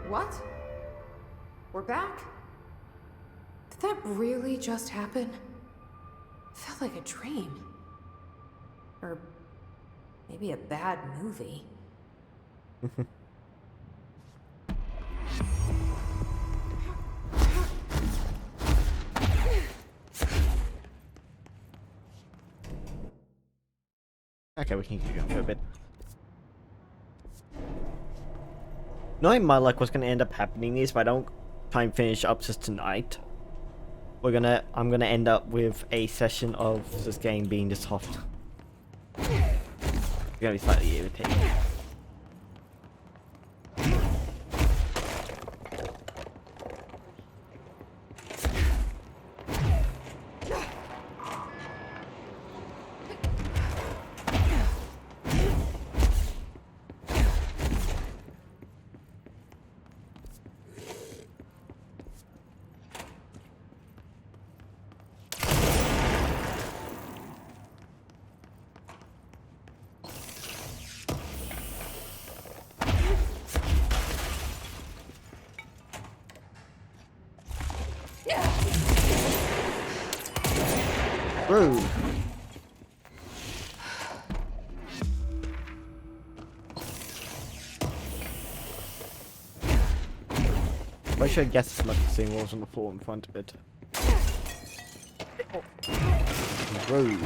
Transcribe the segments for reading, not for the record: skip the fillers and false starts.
What? We're back? Did that really just happen? It felt like a dream. Or maybe a bad movie. Okay, we can keep going for a bit. Knowing my luck, what's gonna end up happening is if I don't try and finish up just tonight, I'm gonna end up with a session of this game being this soft. It's gonna be slightly irritating. Rude. I should guess as much as seeing what was on the floor in front of it. Rude.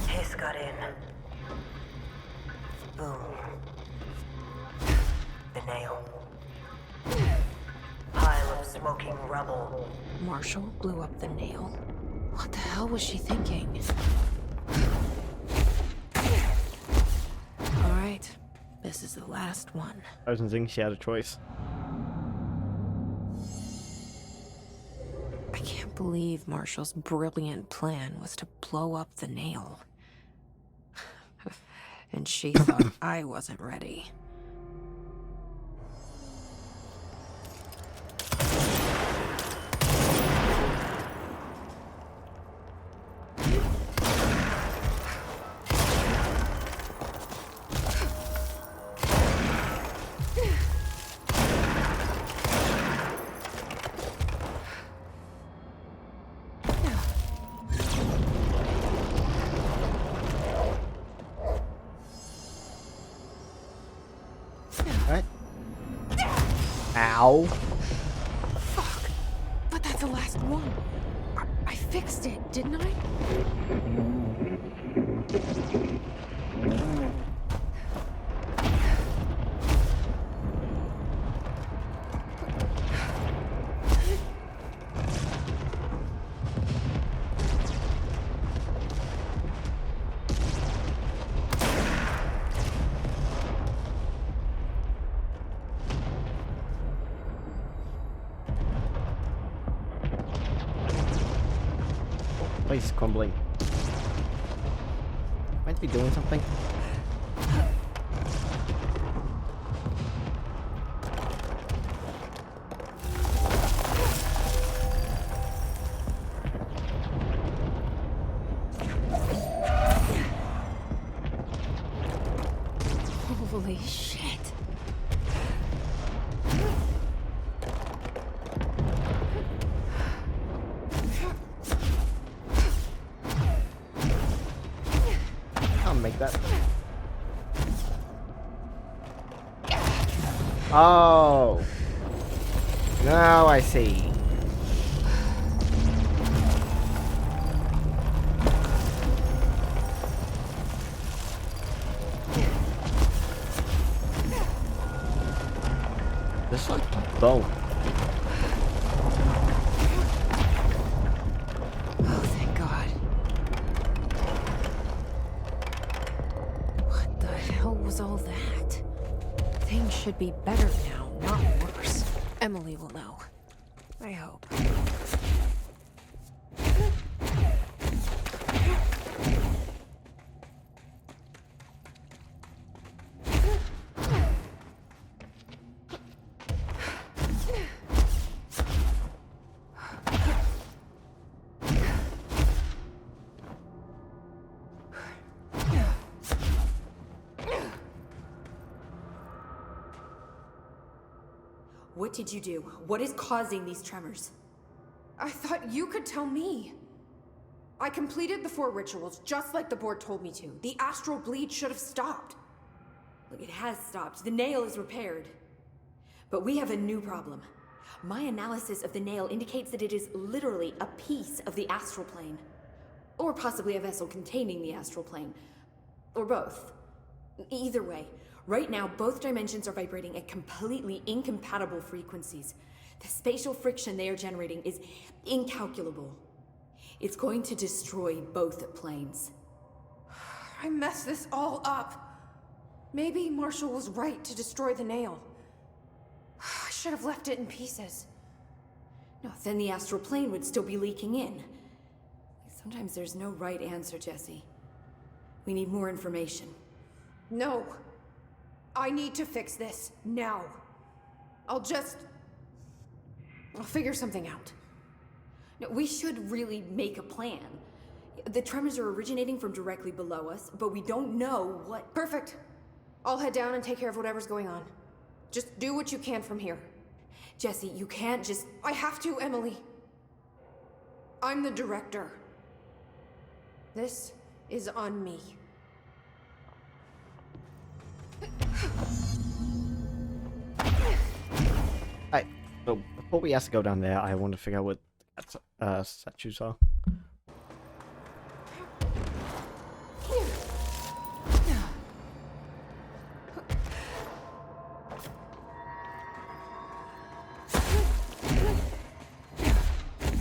Hiss got in. Boom. The nail. Pile of smoking rubble. Marshall blew up the nail? What the hell was she thinking? Alright, this is the last one. I wasn't thinking she had a choice. I can't believe Marshall's brilliant plan was to blow up the nail. And she thought I wasn't ready. Right? Ow. Fuck! But that's the last one. I fixed it, didn't I? Place is crumbling. Might be doing something. Holy shit. I'll make that. Oh. Now I see. This like bone. Oh, thank God. What the hell was all that? Things should be better now, not worse. Emily will know. I hope. What did you do? What is causing these tremors? I thought you could tell me. I completed the 4 rituals just like the board told me to. The astral bleed should have stopped. Look, it has stopped. The nail is repaired. But we have a new problem. My analysis of the nail indicates that it is literally a piece of the astral plane. Or possibly a vessel containing the astral plane. Or both. Either way, right now both dimensions are vibrating at completely incompatible frequencies. The spatial friction they are generating is incalculable. It's going to destroy both planes. I messed this all up. Maybe Marshall was right to destroy the nail. I should have left it in pieces. No, then the astral plane would still be leaking in. Sometimes there's no right answer, Jesse. We need more information. No. I need to fix this, now. I'll figure something out. No, we should really make a plan. The tremors are originating from directly below us, but we don't know what... Perfect. I'll head down and take care of whatever's going on. Just do what you can from here. Jesse, you can't just... I have to, Emily. I'm the director. This is on me. Alright, so before we have to go down there, I want to figure out what statues are.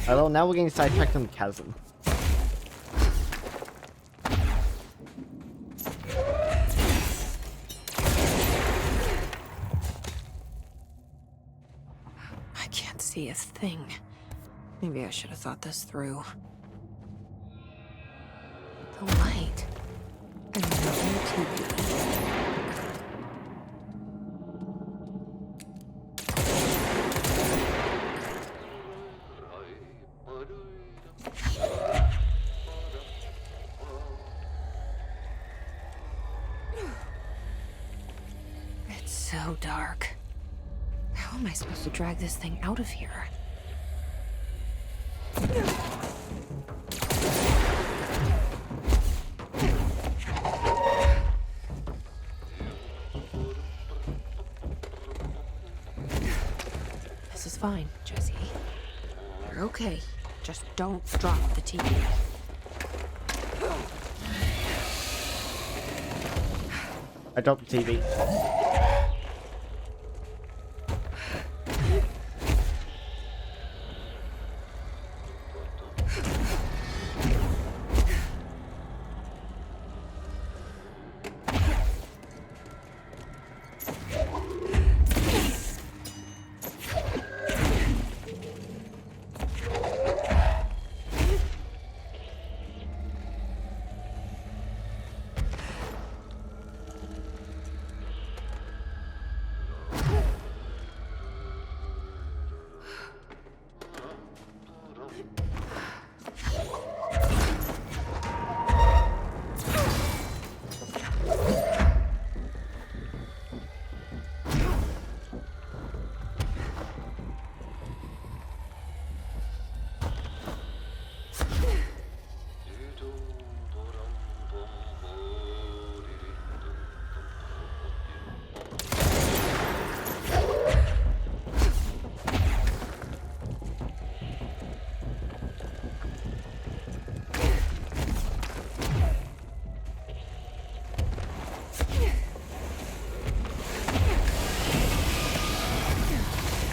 Hello, now we're getting sidetracked on the chasm. I can't see a thing. Maybe I should have thought this through. The light. And the TV. It's so dark. How am I supposed to drag this thing out of here? This is fine, Jesse. You're okay. Just don't drop the TV. I dropped the TV.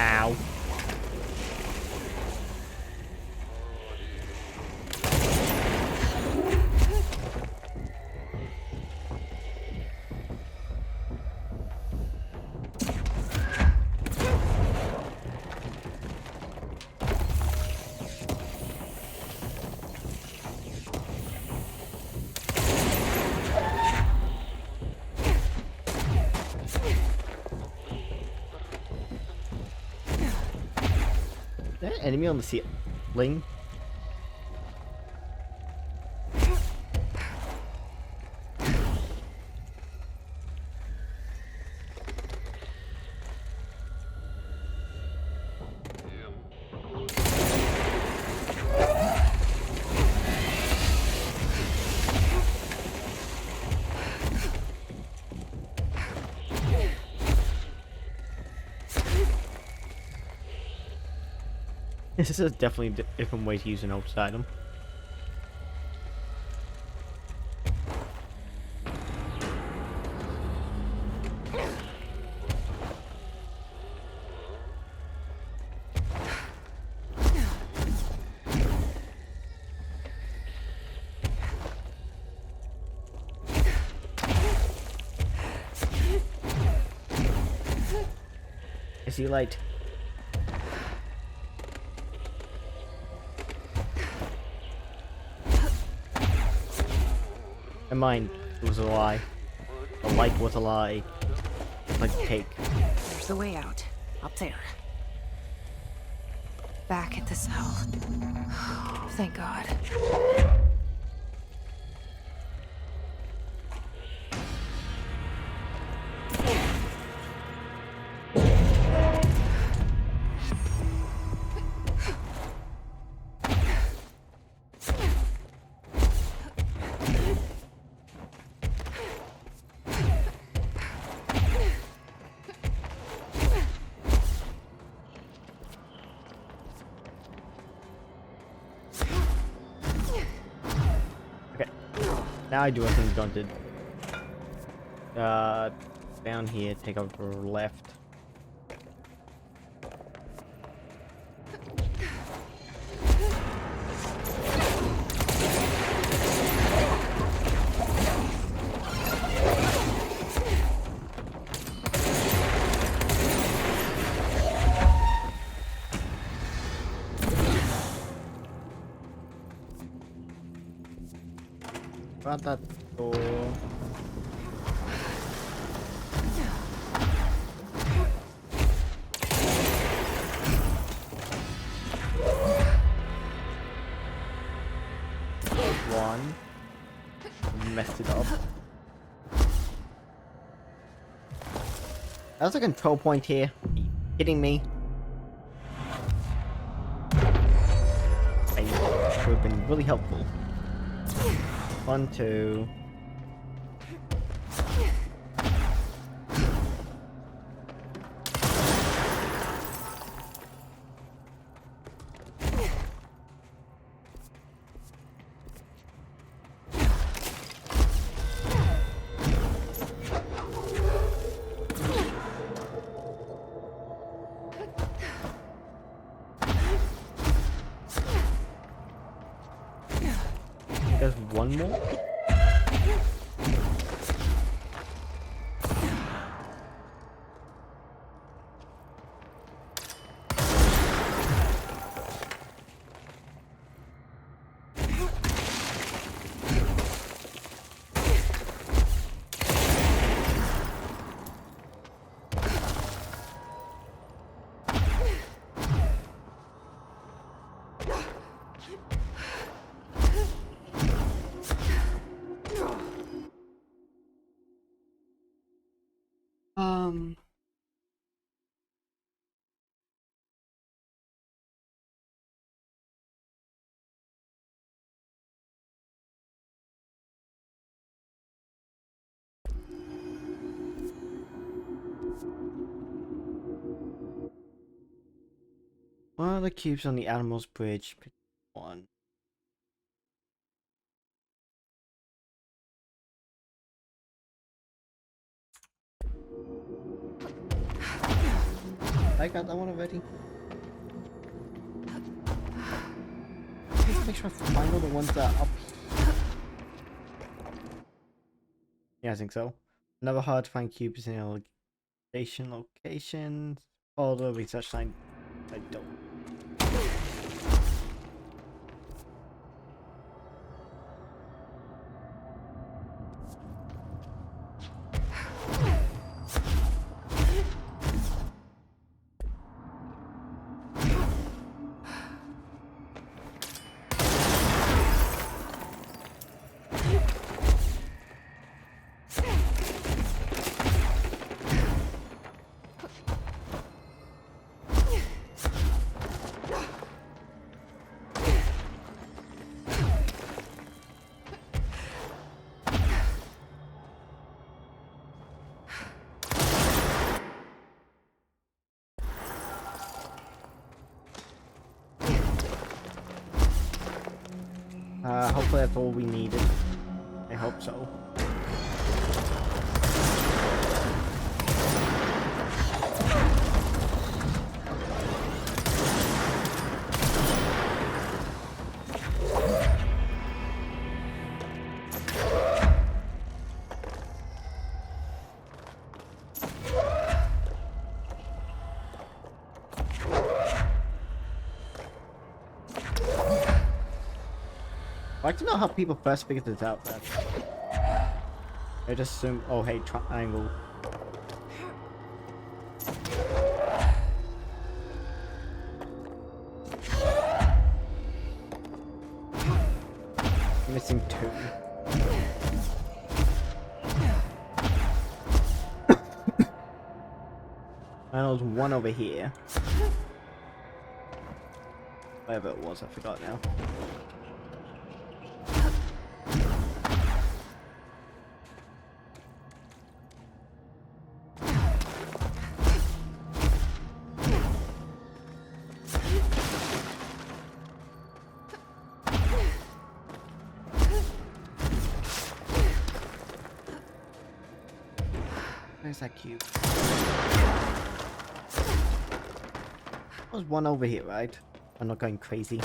Ow. Is there an enemy on the ceiling? This is definitely a different way to use an ultra item. I see light. Never mind, it was a lie. The light was a lie. It's like cake. There's the way out. Up there. Back at the cell. Thank God. Now I do what things don't did. Down here, take over left. About that door. One. Messed it up. That's a control point here. Are you kidding me? Would have been really helpful. 1, 2. There's one more. One of the cubes on the Animals Bridge. Pick one. I got that one already. Just make sure I find all the ones that are up. Yeah, I think so. Another hard to find cube is in a location. Follow the research sign. I don't. Hopefully that's all we needed. I hope so. I'd like to know how people first figured this out. I just assume, oh hey, triangle. Missing 2. And there's 1 over here. Whatever it was, I forgot now. Where's that cube? There's 1 over here, right? I'm not going crazy.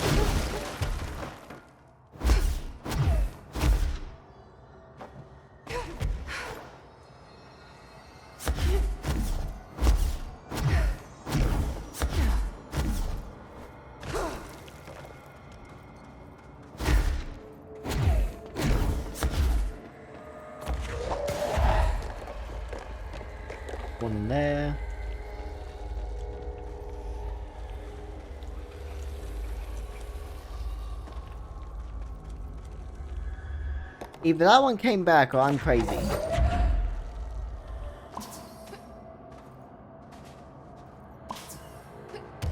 One there. Either that one came back or I'm crazy.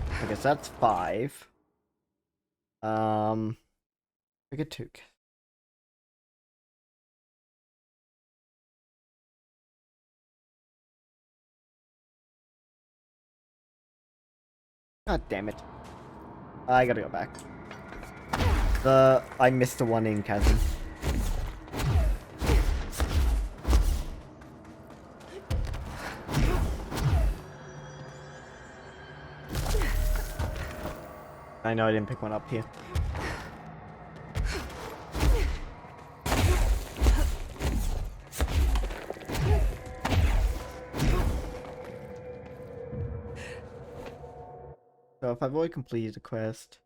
I guess that's 5. Figure 2. God damn it. I gotta go back. I missed the one in chasm. I know I didn't pick one up here. So if I've already completed the quest,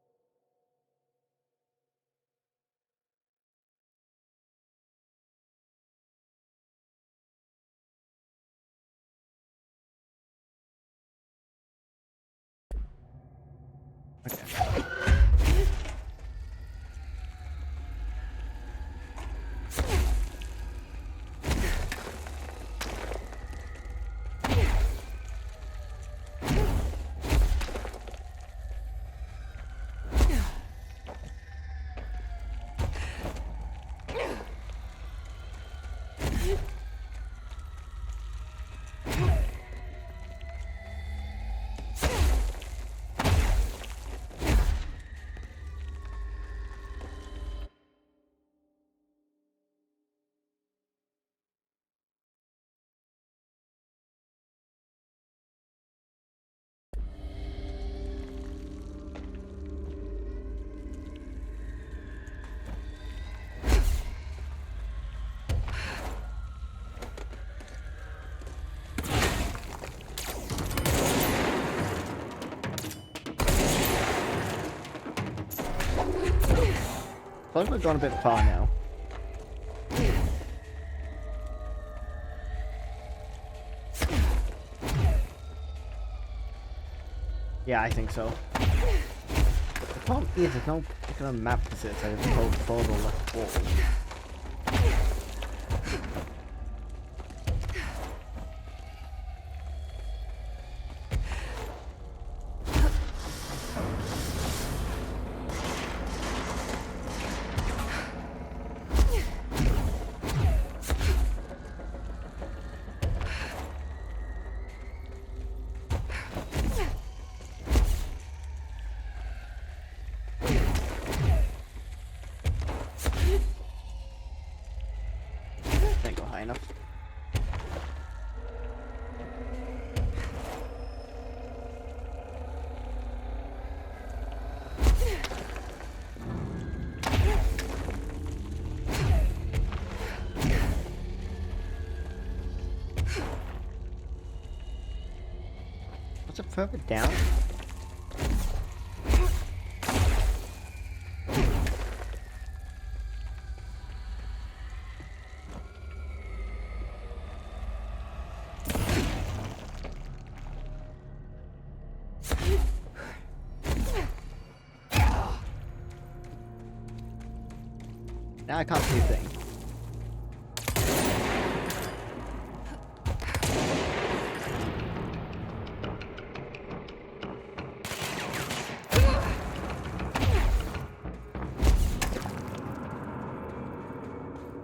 okay. I think we've gone a bit far now. Yeah, I think so. The problem is there's no particular map for this. I just hold forward or left forward. high enough. Was it further down? Now I can't see a thing.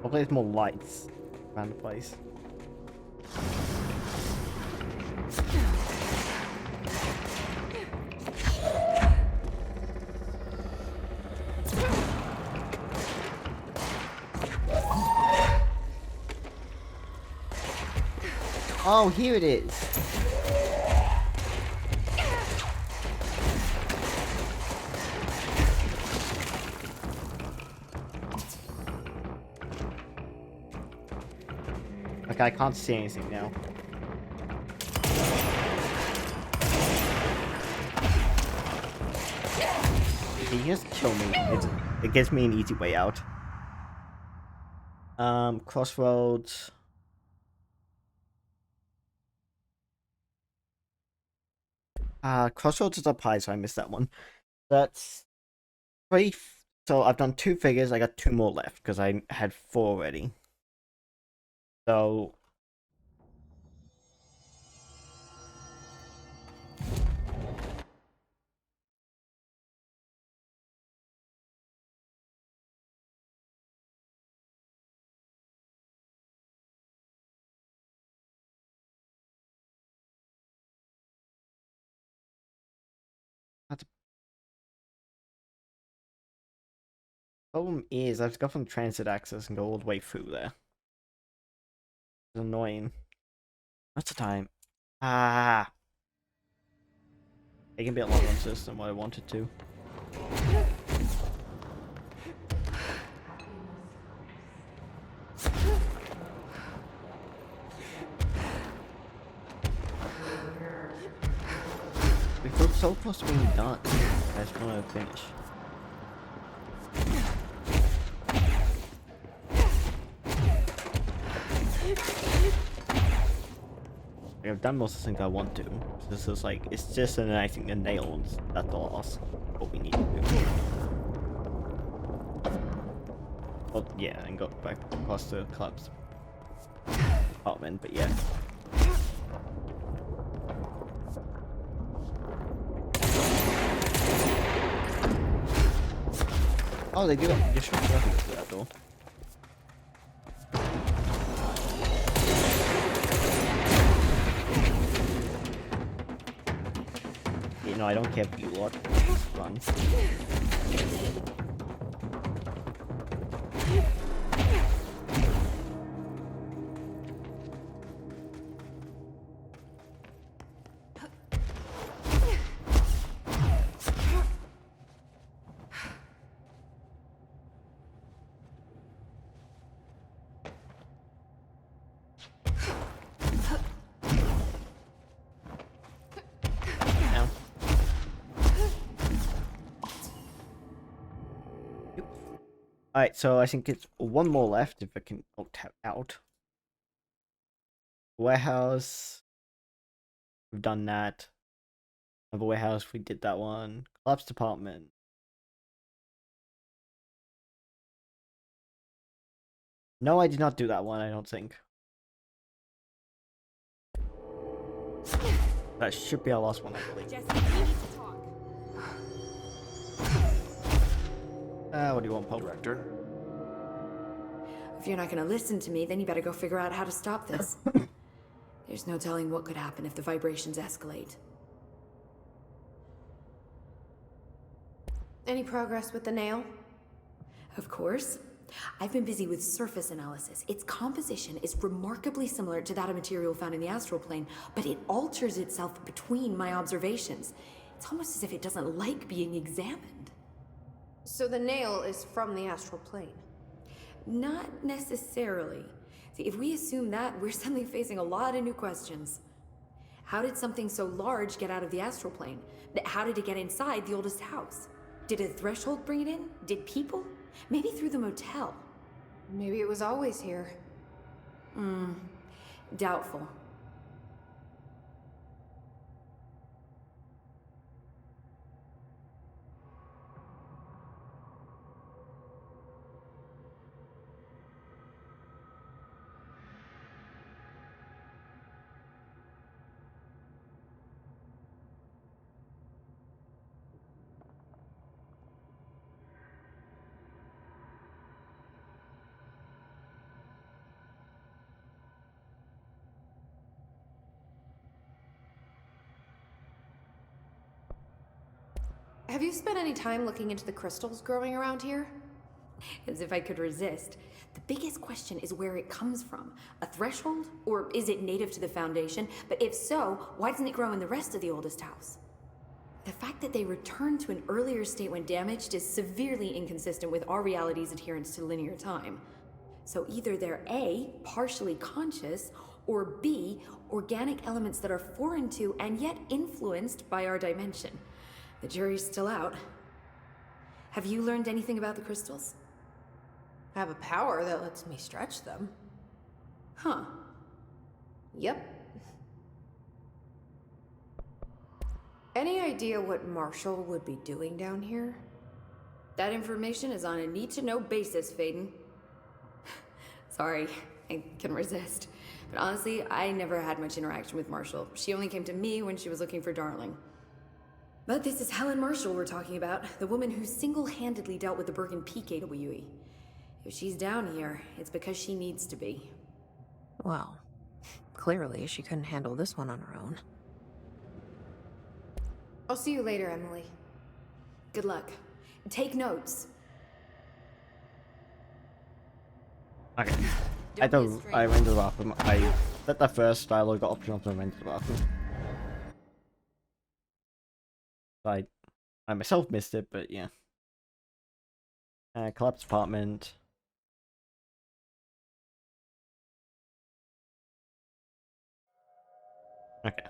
Hopefully there's more lights around the place. Oh, here it is. Okay, I can't see anything now. He just kill me. It gives me an easy way out. Crossroads. Crossroads is up high, so I missed that one. That's 3. So I've done 2 figures. I got 2 more left because I had 4 already. So that's problem is I have to go from transit access and go all the way through there. It's annoying. What's the time? Ah, it can be a lot longer than what I wanted to. We feel so close to being done. I just want to finish. Like, I've done most of the things I want to. So this is like, it's just enacting the nails. That's the loss. What we need to do. Well, yeah, and go back across the club's apartment, but yeah. Oh, they do it. You should have to that door. You know, I don't care if you lot. Just run. Alright, so I think it's 1 more left if I can tap out. Warehouse. We've done that. Another warehouse, we did that one. Collapse department. No, I did not do that one, I don't think. That should be our last one, I believe. Jesse, we need to talk. What do you want, Pope? Director? If you're not gonna listen to me, then you better go figure out how to stop this. There's no telling what could happen if the vibrations escalate. Any progress with the nail? Of course. I've been busy with surface analysis. Its composition is remarkably similar to that of material found in the astral plane, but it alters itself between my observations. It's almost as if it doesn't like being examined. So the nail is from the astral plane. Not necessarily. See, if we assume that, we're suddenly facing a lot of new questions. How did something so large get out of the astral plane? How did it get inside the oldest house? Did a threshold bring it in? Did people? Maybe through the motel. Maybe it was always here. Doubtful. Have you spent any time looking into the crystals growing around here? As if I could resist. The biggest question is where it comes from. A threshold? Or is it native to the Foundation? But if so, why doesn't it grow in the rest of the oldest house? The fact that they returned to an earlier state when damaged is severely inconsistent with our reality's adherence to linear time. So either they're A, partially conscious, or B, organic elements that are foreign to and yet influenced by our dimension. The jury's still out. Have you learned anything about the crystals? I have a power that lets me stretch them. Huh. Yep. Any idea what Marshall would be doing down here? That information is on a need-to-know basis, Faden. Sorry, I couldn't resist. But honestly, I never had much interaction with Marshall. She only came to me when she was looking for Darling. But this is Helen Marshall we're talking about, the woman who single-handedly dealt with the Bergen Peak AWE. If she's down here, it's because she needs to be. Well, clearly she couldn't handle this one on her own. I'll see you later, Emily. Good luck. Take notes. Okay. Don't be a I went to the bathroom. I let the first dialogue got optional to went to the bathroom. I myself missed it, but yeah. Collapsed apartment. Okay.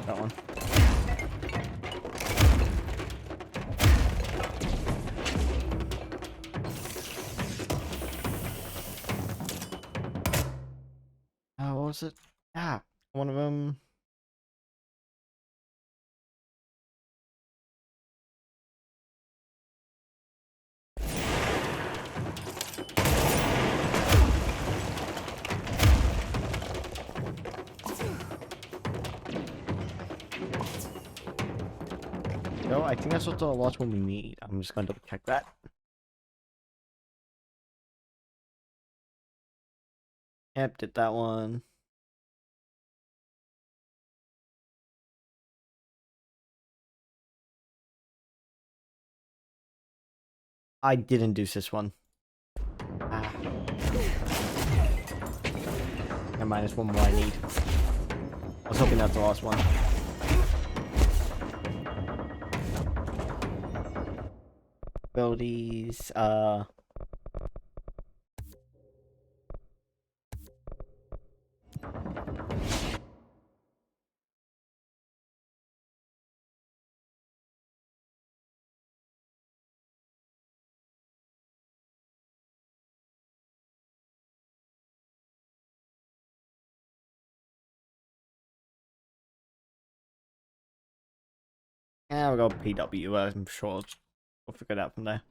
That one. What was it? Ah, one of them. No, I think that's what the last one we need. I'm just going to double check that. Yep, did that one. I didn't do this one. Ah. Never mind, there's one more I need. I was hoping that's the last one. Abilities, yeah, we'll go PW. I'm sure we'll figure it out from there.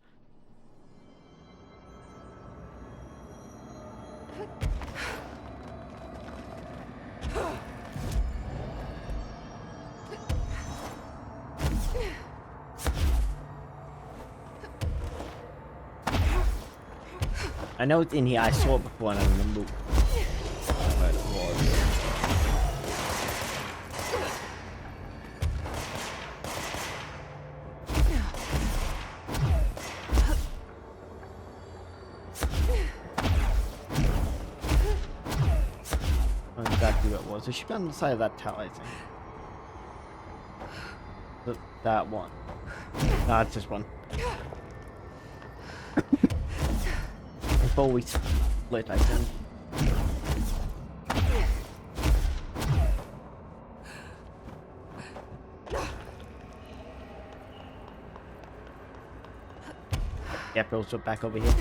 I know it's in here. I saw it before and I remember where it was. I know exactly where it was. It should be on the side of that tower, I think. That one. Nah, it's this one. Before we split, I think. Yep, also back over here.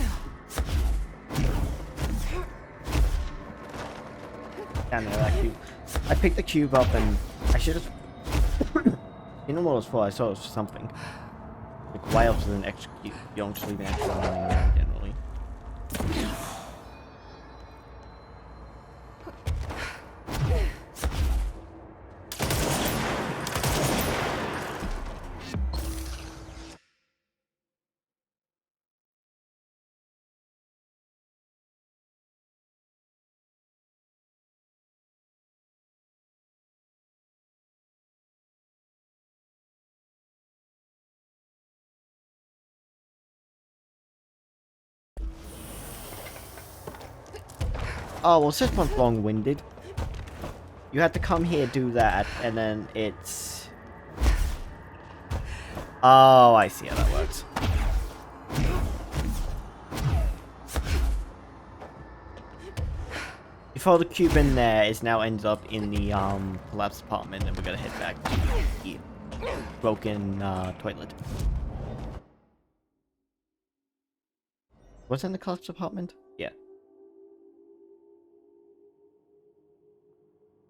Damn it, that cube. I picked the cube up and I should have. You know what it was for? I saw it was for something. Like, why else is an extra cube? You don't just leave an extra one lying around generally. Oh, well, this one's long-winded. You had to come here, do that, and then it's... Oh, I see how that works. Before the cube in there is now ended up in the collapsed apartment, and we're gonna head back to the broken toilet. Was it in the collapsed apartment? Yeah.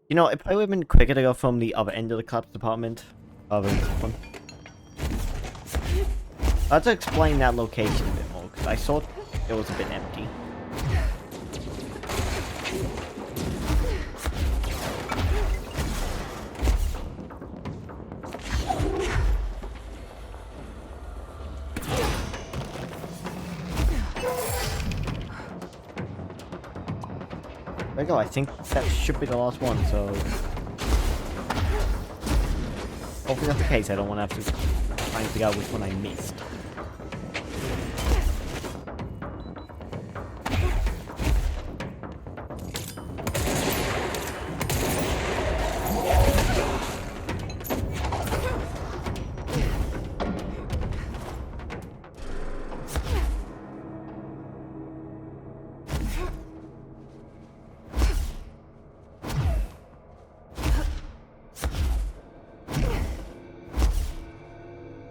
You know, it probably would have been quicker to go from the other end of the collapsed apartment rather than this one. I have to explain that location a bit more, because I thought it was a bit empty. There we go, I think that should be the last one, so... Hopefully that's the case, I don't want to have to try and figure out which one I missed.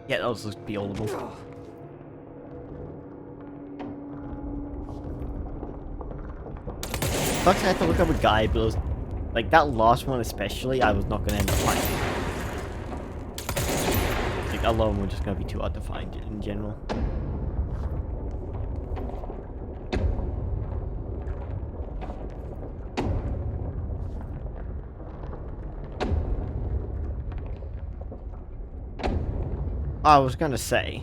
Yeah, those look be all of them. Fuck, I had to look up a guide, but it was, like, that last one especially, I was not gonna end up finding. Like, a lot of them were just gonna be too hard to find in general. I was gonna say.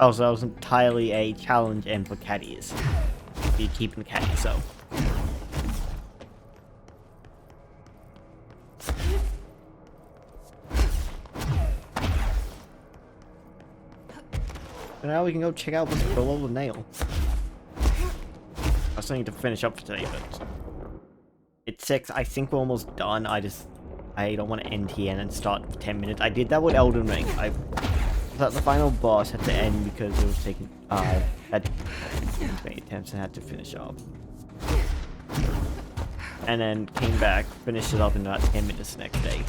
Oh, so that was entirely a challenge and for caddies. Be keeping caddies, so. So now we can go check out what's below the nail. I still need to finish up for today, but it's 6. I think we're almost done. I don't want to end here and then start for 10 minutes. I did that with Elden Ring. I thought the final boss had to end because it was taking had many attempts and had to finish up. And then came back, finished it up in about 10 minutes the next day.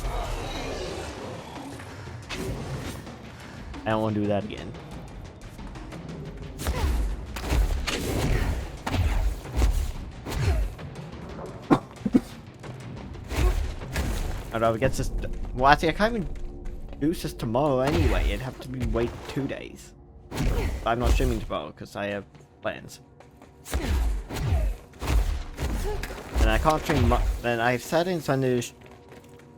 I don't want to do that again. I'd rather get this. Well, actually, I can't even do this tomorrow anyway. It'd have to be wait 2 days. But I'm not streaming tomorrow because I have plans. And I can't stream then I have Saturday and Sunday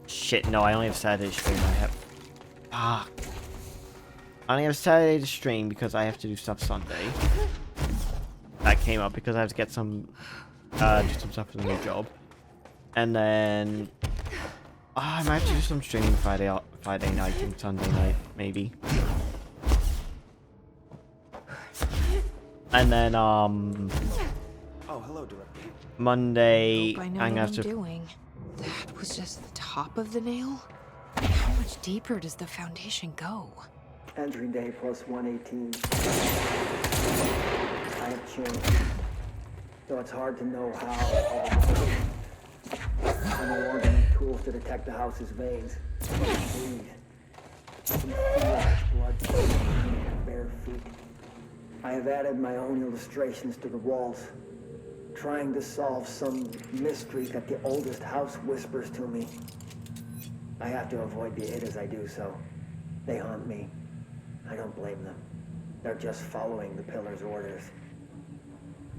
shit, no, I only have Saturday to stream. I have I only have Saturday to stream because I have to do stuff Sunday. That came up because I have to get some do some stuff for the new job. And then I might have to do some streaming Friday night and Sunday night, maybe. And then Oh, hello, Director. Monday Hope I know I'm what gonna I'm have to doing. That was just the top of the nail? How much deeper does the foundation go? Entry day plus 118. I have changed. Though it's hard to know how. I no longer need tools to detect the house's veins. Breathe. I can feel its blood flowing at bare feet. I have added my own illustrations to the walls, trying to solve some mystery that the oldest house whispers to me. I have to avoid the it as I do so. They haunt me. I don't blame them. They're just following the pillar's orders.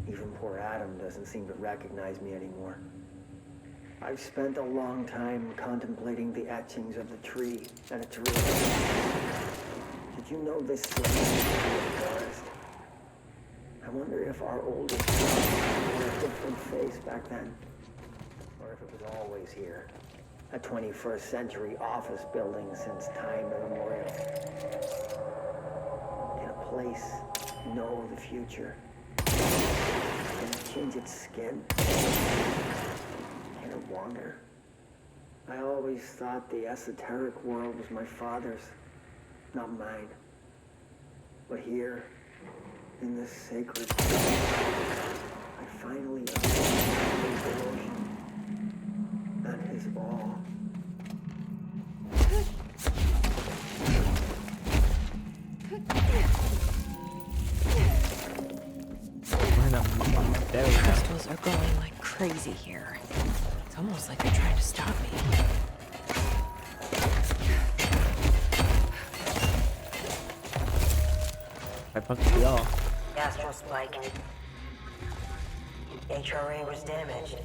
Even poor Adam doesn't seem to recognize me anymore. I've spent a long time contemplating the etchings of the tree and its roots. Did you know this city is a forest? I wonder if our oldest had a different face back then. Or if it was always here. A 21st century office building since time immemorial. Can a place know the future? Can it change its skin? Can it wander? I always thought the esoteric world was my father's, not mine. But here, in this sacred place, I finally understand his devotion and his awe. there we go. Crystals are going like crazy here. It's almost like they're trying to stop me. I punched the off. Astral spike. HRA was damaged.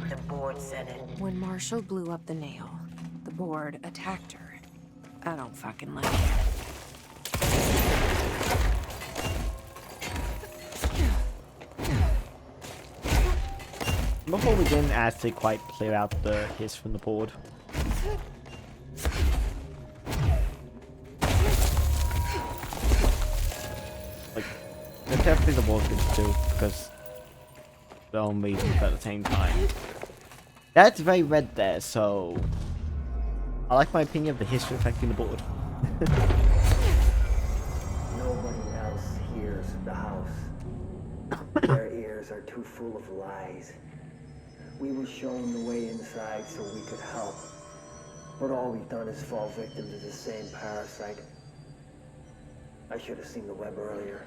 The board said it. When Marshall blew up the nail, the board attacked her. I don't fucking like it. Before we didn't actually quite clear out the hiss from the board. Like, there's definitely the board good too, because they're all reasons at the same time. That's very red there, so I like my opinion of the history affecting the board. Nobody else hears the house. Their ears are too full of lies. We were shown the way inside so we could help. But all we've done is fall victim to the same parasite. I should have seen the web earlier.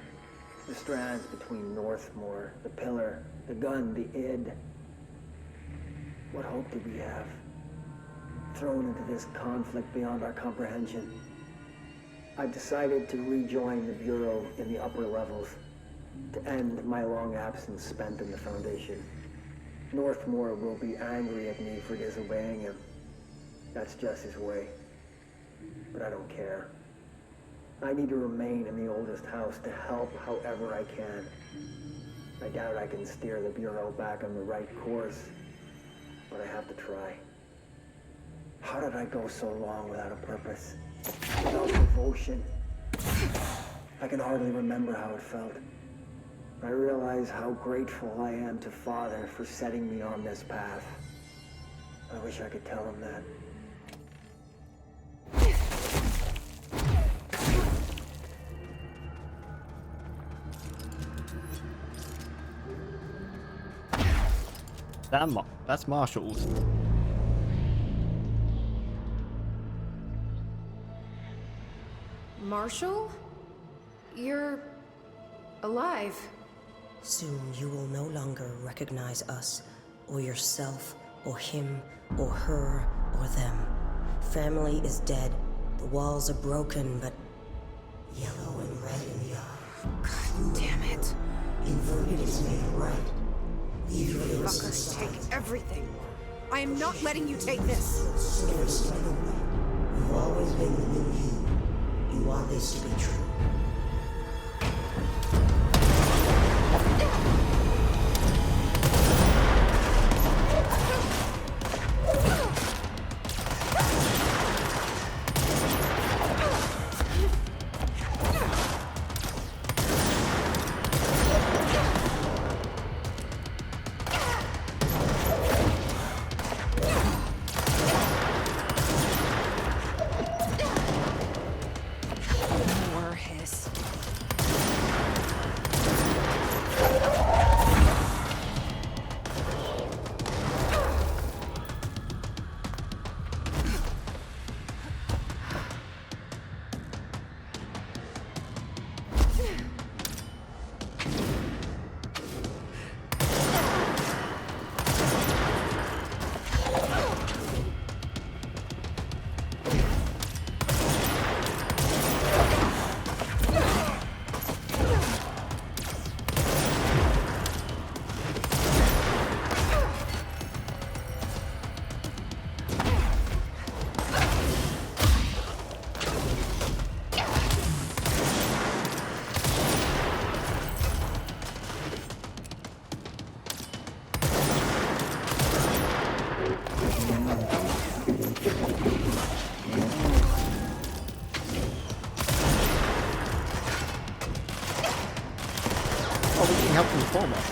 The strands between Northmore, the pillar, the gun, the id. What hope did we have? Thrown into this conflict beyond our comprehension. I decided to rejoin the Bureau in the upper levels, to end my long absence spent in the Foundation. Northmore will be angry at me for disobeying him. That's just his way. But I don't care. I need to remain in the oldest house to help however I can. I doubt I can steer the Bureau back on the right course, but I have to try. How did I go so long without a purpose? Without devotion? I can hardly remember how it felt. I realize how grateful I am to Father for setting me on this path. I wish I could tell him that. That's Marshall's. Marshall? You're alive. Soon you will no longer recognize us, or yourself, or him, or her, or them. Family is dead. The walls are broken, but yellow and red in the eye. God damn it. It is made right. Leave your Fuckers, take everything. I am not letting you take this. Service by the way. You've always been the new you. You want this to be true. More hiss. Oh, we can help them form up.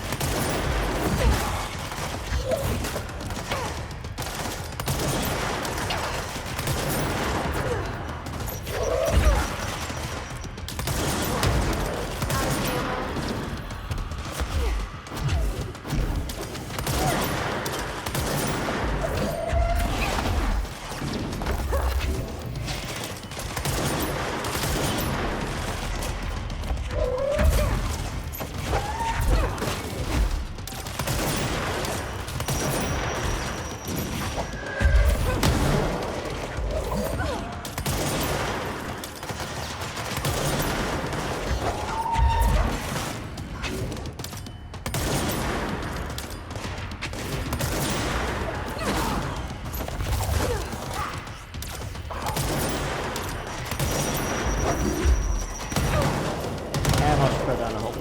And I'll spread down a hole.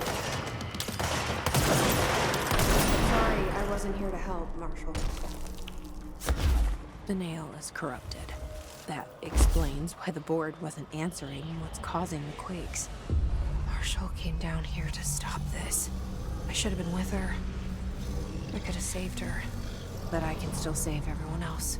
Sorry, I wasn't here to help, Marshall. The nail is corrupted. That explains why the board wasn't answering what's causing the quakes. Marshall came down here to stop this. I should have been with her. I could have saved her. But I can still save everyone else.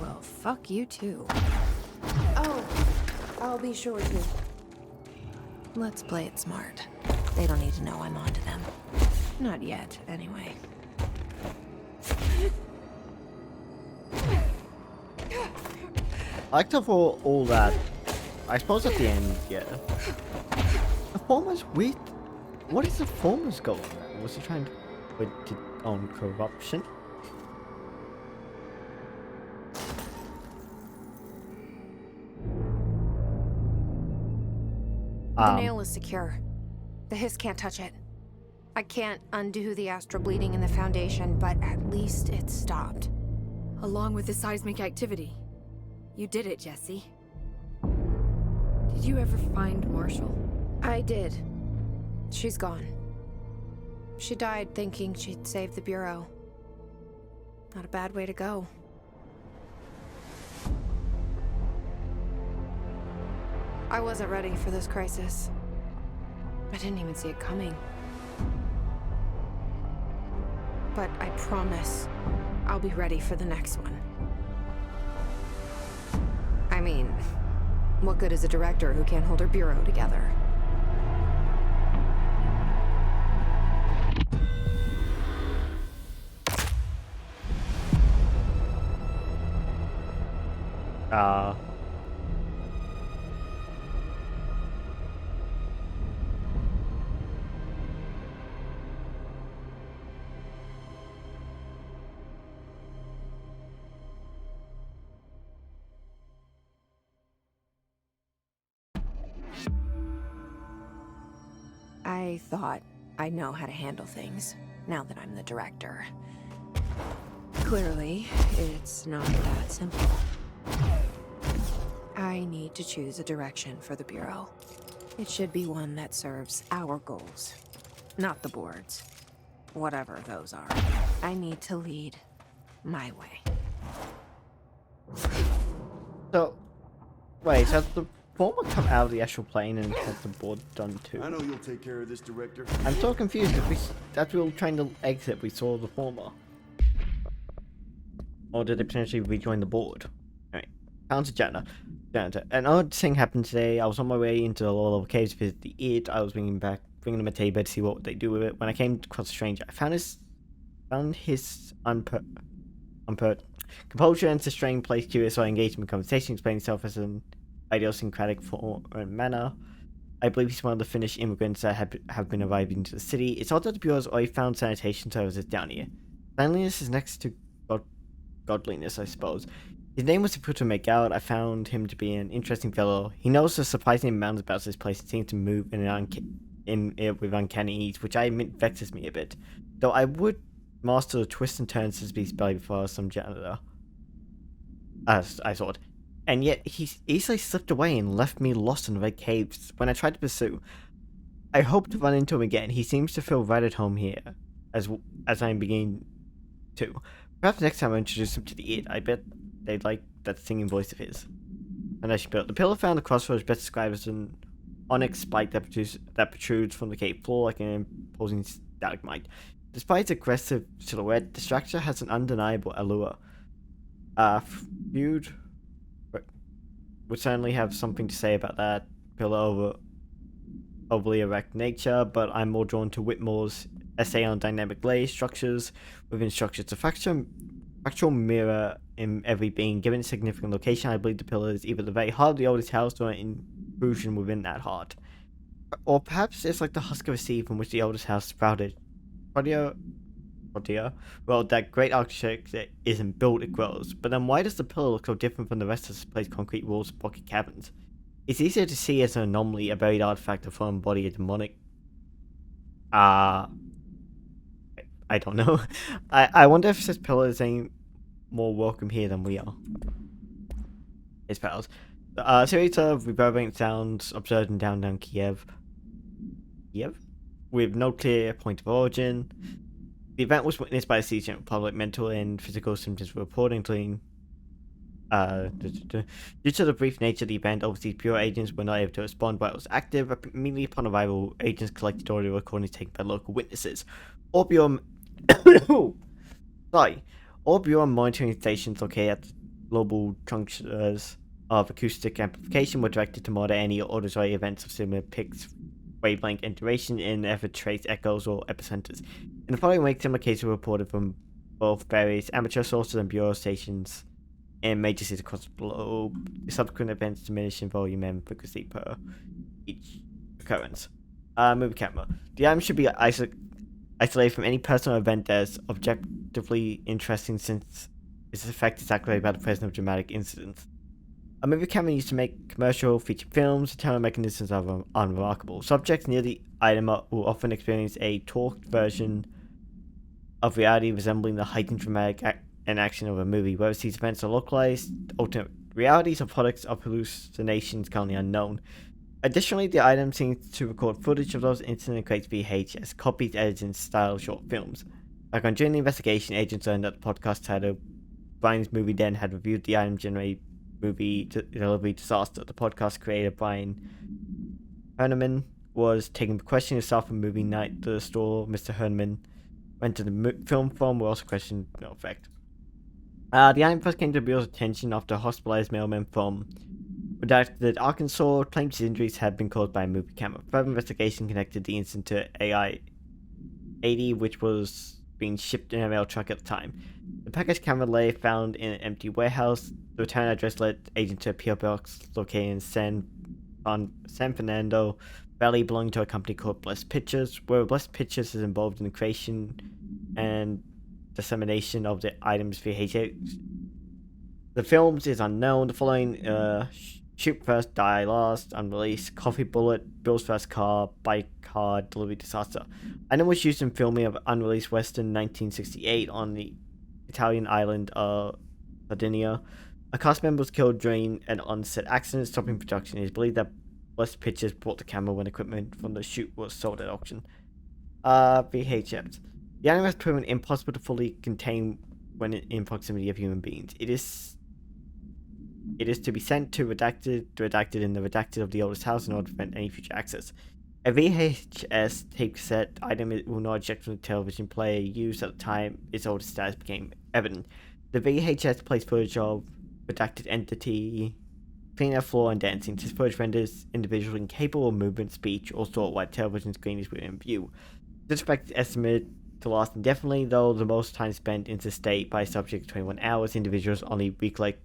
Well, fuck you too. Oh, I'll be sure to. Let's play it smart. They don't need to know I'm onto them. Not yet, anyway. I like to for all that. I suppose at the end, yeah. The Former's weird. What is the Former's goal? Was he trying to put it on corruption? The nail is secure. The hiss can't touch it. I can't undo the astral bleeding in the Foundation, but at least it's stopped. Along with the seismic activity. You did it, Jesse. Did you ever find Marshall? I did. She's gone. She died thinking she'd save the Bureau. Not a bad way to go. I wasn't ready for this crisis. I didn't even see it coming. But I promise I'll be ready for the next one. I mean, what good is a director who can't hold her bureau together? I thought I know how to handle things, now that I'm the director. Clearly, it's not that simple. I need to choose a direction for the Bureau. It should be one that serves our goals, not the board's. Whatever those are. I need to lead my way. So, wait, has the former come out of the astral plane and has the board done too? I know you'll take care of this, Director. I'm so confused. As we were trying to exit, we saw the former. Or did they potentially rejoin the board? Alright. Found a janitor. An odd thing happened today. I was on my way into the lower level caves to visit the it. I was bringing them a teddy bear to see what they do with it. When I came across a stranger, I found his composure and strange place curious, so I engaged him in conversation, explaining himself as an idiosyncratic form and manner. I believe he's one of the Finnish immigrants that have been arriving to the city. It's odd that the Bureau's already found sanitation services down here. Cleanliness is next to godliness, I suppose. His name was difficult to make out. I found him to be an interesting fellow. He knows a surprising amount about this place and seems to move with uncanny ease, which I admit vexes me a bit. Though I would master the twists and turns of his belly before I was some janitor. As I thought. And yet he easily slipped away and left me lost in the red caves when I tried to pursue. I hope to run into him again. He seems to feel right at home here, as I'm beginning to. Perhaps next time I introduce him to the it, I bet they'd like that singing voice of his. And I should build. The pillar found the crossroads best described as an onyx spike that protrudes from the cave floor like an imposing stalagmite. Despite its aggressive silhouette, the structure has an undeniable allure. Feud would certainly have something to say about that pillar overly erect nature, but I'm more drawn to Whitmore's essay on dynamic layer structures within structures. The factual mirror in every being. Given its significant location, I believe the pillar is either the very heart of the oldest house or an intrusion within that heart. Or perhaps it's like the husk of a seed from which the oldest house sprouted. Well, that great architecture isn't built, it grows. But then why does the pillar look so different from the rest of this place concrete walls and pocket cabins? It's easier to see as an anomaly, a buried artifact of foreign body, a demonic... I don't know. I wonder if this pillar is any more welcome here than we are. His pals. A series of reverberating sounds observed in downtown Kiev, with no clear point of origin. The event was witnessed by a seasoned public. Mental and physical symptoms were reported, including due to the brief nature of the event, overseas bureau agents were not able to respond while it was active. Immediately upon arrival, agents collected audio recordings taken by local witnesses. All bureau monitoring stations located at global junctures of acoustic amplification were directed to monitor any auditory events of similar peaks, wavelength, and duration in an effort to trace echoes or epicenters. In the following week, similar cases were reported from both various amateur sources and bureau stations in major cities across the globe. The subsequent events diminish in volume and frequency per each occurrence. Movie camera. The item should be isolated from any personal event that is objectively interesting, since its effect is aggravated by the presence of dramatic incidents. A movie camera used to make commercial feature films. The internal mechanisms are unremarkable. Subjects near the item will often experience a torqued version of reality resembling the heightened dramatic and action of a movie. Whether these events are localized, alternate realities, or products of hallucinations currently unknown. Additionally, the item seems to record footage of those incidents and creates VHS copies edited in style short films. Like on during the investigation, agents learned that the podcast titled Brian's Movie Den had reviewed the item generated movie delivery disaster. The podcast creator Brian Herneman was taking questioning himself from movie night to the store. Mr. Herneman went to the film firm where also questioned no effect. The item first came to the Bureau's attention after a hospitalized mailman from redacted Arkansas claimed his injuries had been caused by a movie camera. Further investigation connected the incident to AI-80, which was being shipped in a mail truck at the time. The package camera lay found in an empty warehouse. The return address led agent to a PO box located in San Fernando Valley, belonging to a company called Blessed Pictures, where Blessed Pictures is involved in the creation and dissemination of the items VHS. The films is unknown. The following Shoot First, Die Last, Unreleased, Coffee Bullet, Bill's First Car, Bike Car, Delivery Disaster. Item was used in filming of unreleased Western 1968 on the Italian island of Sardinia. A cast member was killed during an on-set accident, stopping production. It is believed that Blessed Pictures bought the camera when equipment from the shoot was sold at auction. VHS. The item has proven impossible to fully contain when in proximity of human beings. It is to be sent to redacted in the redacted of the oldest house in order to prevent any future access. A VHS tape cassette item will not eject from the television player used at the time its oldest status became evident. The VHS plays footage of redacted entity cleaning a floor and dancing. This footage renders individuals incapable of movement, speech, or thought while television screen is within view. This effect is estimated to last indefinitely, though the most time spent in this state by subject 21 hours. Individuals only recollect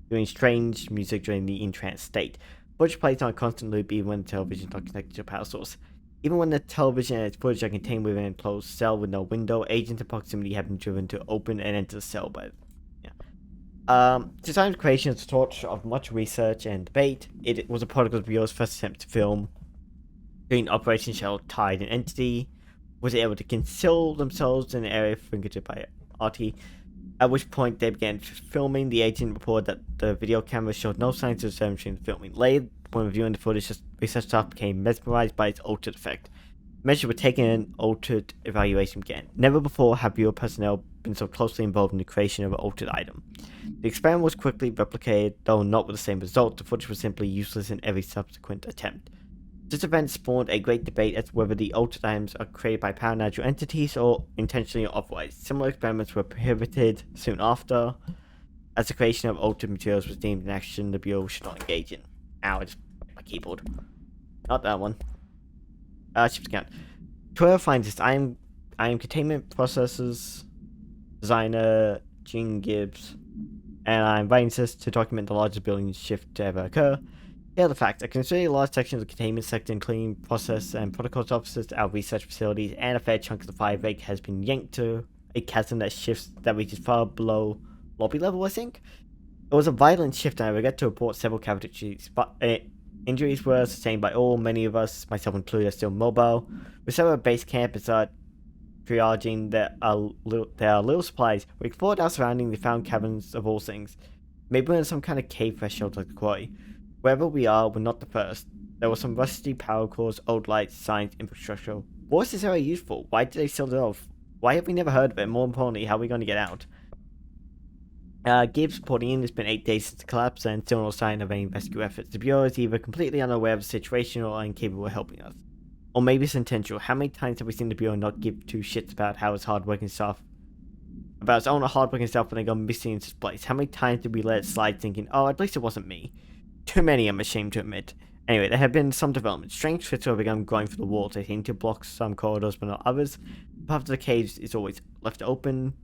doing strange music during the entranced state. Footage plays on a constant loop even when the television is not connected to a power source. Even when the television and its footage are contained within an enclosed cell with no window, agents in proximity have been driven to open and enter the cell by Design's creation is the torch of much research and debate. It was a product of the Bureau's first attempt to film. During Operation Shell Tide, an entity was able to conceal themselves in an area fingered by Artie, at which point they began filming. The agent reported that the video camera showed no signs of disturbance during the filming. Later, when reviewing the footage, research staff became mesmerized by its altered effect. Measures were taken and altered evaluation began. Never before have Bureau personnel been so closely involved in the creation of an altered item. The experiment was quickly replicated, though not with the same result. The footage was simply useless in every subsequent attempt. This event spawned a great debate as to whether the altered items are created by paranatural entities or intentionally or otherwise. Similar experiments were prohibited soon after, as the creation of altered materials was deemed an action the Bureau should not engage in. Ow, I just my keyboard. Not that one. Shift account. Twitter finds this. I am containment processes designer Gene Gibbs, and I'm writing this to document the largest building shift to ever occur. Here are the facts. A considerably large section of the containment sector, including process and protocols offices, our research facilities, and a fair chunk of the fire break has been yanked to a chasm that reaches far below lobby level, I think. It was a violent shift, and I regret to report several casualties, but injuries were sustained by all. Many of us, myself included, are still mobile. We set up a base camp and start triaging. There are little supplies. We explored our surroundings. We found caverns of all things. Maybe we're in some kind of cave threshold like the quarry. Wherever we are, we're not the first. There were some rusty power cores, old lights, signs, infrastructure. What is this area used for? Why did they sell it off? Why have we never heard of it? More importantly, how are we going to get out? Gibbs reporting in. It's been 8 days since the collapse and still no sign of any rescue efforts. The Bureau is either completely unaware of the situation or incapable of helping us. Or maybe it's intentional. How many times have we seen the Bureau not give two shits about how its hardworking staff, about its own hardworking staff when they go missing in this place? How many times did we let it slide thinking, oh, at least it wasn't me? Too many, I'm ashamed to admit. Anyway, there have been some developments. Strange crystals have begun growing through the walls. They seem to block some corridors but not others. Part of the caves is always left open,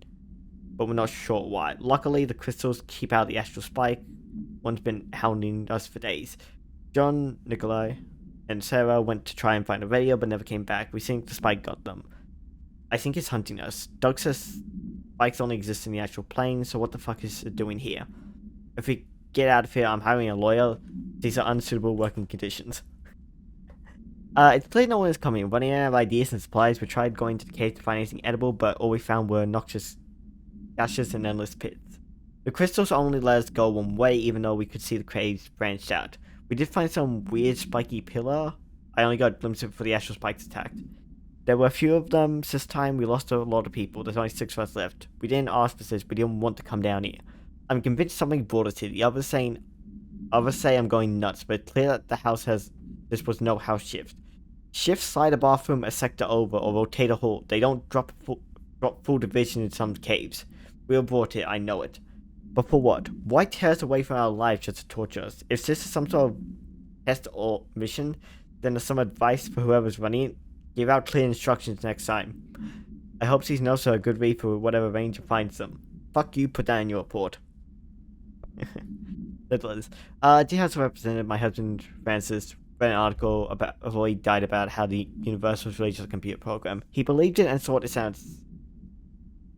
but we're not sure why. Luckily, the crystals keep out the astral spike. One's been hounding us for days. John, Nikolai, and Sarah went to try and find a radio but never came back. We think the spike got them. I think it's hunting us. Doug says spikes only exist in the astral plane, so what the fuck is it doing here? If we get out of here, I'm hiring a lawyer. These are unsuitable working conditions. It's clear no one is coming. Running out of ideas and supplies, we tried going to the cave to find anything edible, but all we found were noxious gases and endless pits. The crystals only let us go one way, even though we could see the caves branched out. We did find some weird spiky pillar. I only got a glimpse of it before the astral spikes attacked. There were a few of them. This time we lost a lot of people. There's only 6 of us left. We didn't ask for this, we didn't want to come down here. I'm convinced something brought us here. The others say I'm going nuts, but it's clear that the house this was no house shift. Shifts slide a bathroom a sector over or rotate a hall. They don't drop full division in some caves. We were brought here, I know it. But for what? Why tear us away from our lives just to torture us? If this is some sort of test or mission, then there's some advice for whoever's running it. Give out clear instructions next time. I hope these notes are a good read for whatever ranger finds them. Fuck you, put that in your report. That was. Dear House of Representative, my husband Francis read an article before he died about how the universe was really just a computer program. He believed it and thought it sounded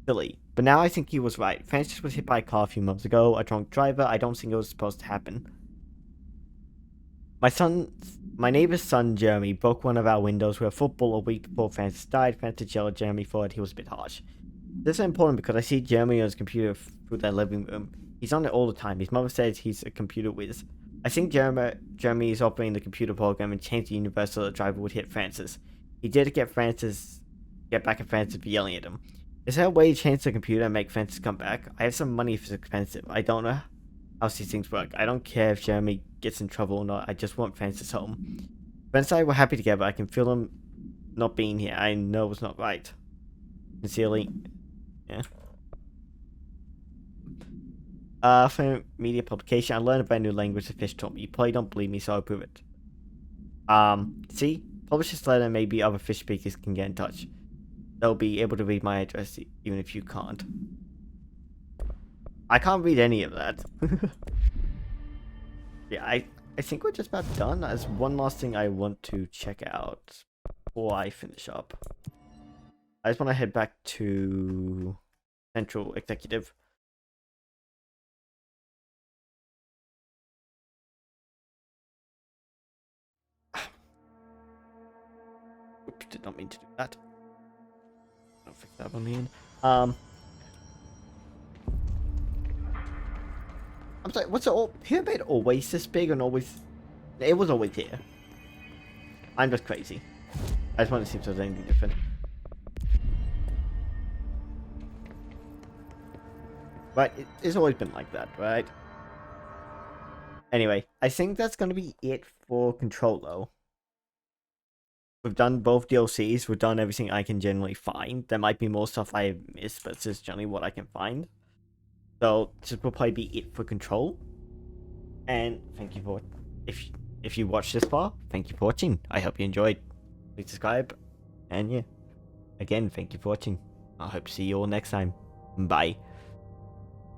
silly, but now I think he was right. Francis was hit by a car a few months ago, a drunk driver. I don't think it was supposed to happen. My neighbor's son Jeremy broke one of our windows with a football a week before Francis died. Francis yelled at Jeremy for it. He was a bit harsh. This is important because I see Jeremy on his computer through their living room. He's on it all the time. His mother says he's a computer whiz. I think Jeremy is operating the computer program and changed the universe so the driver would hit Francis. He did get back at Francis for yelling at him. Is there a way to change the computer and make Francis come back? I have some money if it's expensive. I don't know how these things work. I don't care if Jeremy gets in trouble or not. I just want Francis home. Francis and I were happy together. I can feel him not being here. I know it's not right. Sincerely, yeah. For media publication, I learned a brand new language the fish taught me. You probably don't believe me, so I'll prove it. See? Publish this letter and maybe other fish speakers can get in touch. They'll be able to read my address even if you can't. I can't read any of that. Yeah, I think we're just about done. There's one last thing I want to check out before I finish up. I just want to head back to Central Executive. Oops, did not mean to do that. I'll fix that on the end. I'm sorry, what's the pyramid always this big and always... It was always here. I'm just crazy. I just want to see if there's anything different. But it's always been like that, right? Anyway, I think that's going to be it for Control, though. We've done both DLCs. We've done everything I can generally find. There might be more stuff I have missed, but this is generally what I can find. So this will probably be it for Control. And thank you for... If you watched this far, thank you for watching. I hope you enjoyed. Please subscribe. And yeah. Again, thank you for watching. I hope to see you all next time. Bye.